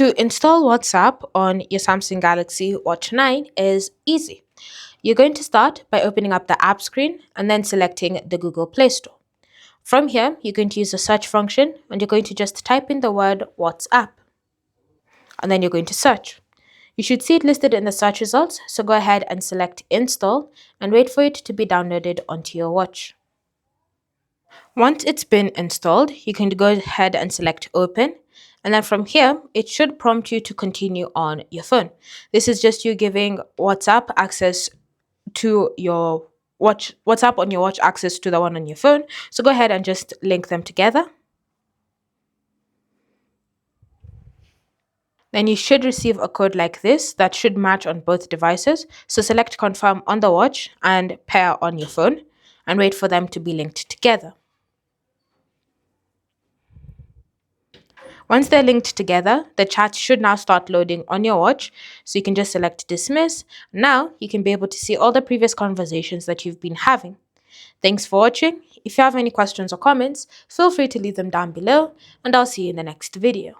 To install WhatsApp on your Samsung Galaxy Watch 9 is easy. You're going to start by opening up the app screen and then selecting the Google Play Store. From here, you're going to use the search function and you're going to just type in the word WhatsApp and then you're going to search. You should see it listed in the search results, so go ahead and select install and wait for it to be downloaded onto your watch. Once it's been installed, you can go ahead and select open. And then from here, it should prompt you to continue on your phone. This is just you giving WhatsApp access to your watch, WhatsApp on your watch access to the one on your phone. So go ahead and just link them together. Then you should receive a code like this that should match on both devices. So select confirm on the watch and pair on your phone and wait for them to be linked together. Once they're linked together, the chat should now start loading on your watch. So you can just select dismiss. Now you can be able to see all the previous conversations that you've been having. Thanks for watching. If you have any questions or comments, feel free to leave them down below and I'll see you in the next video.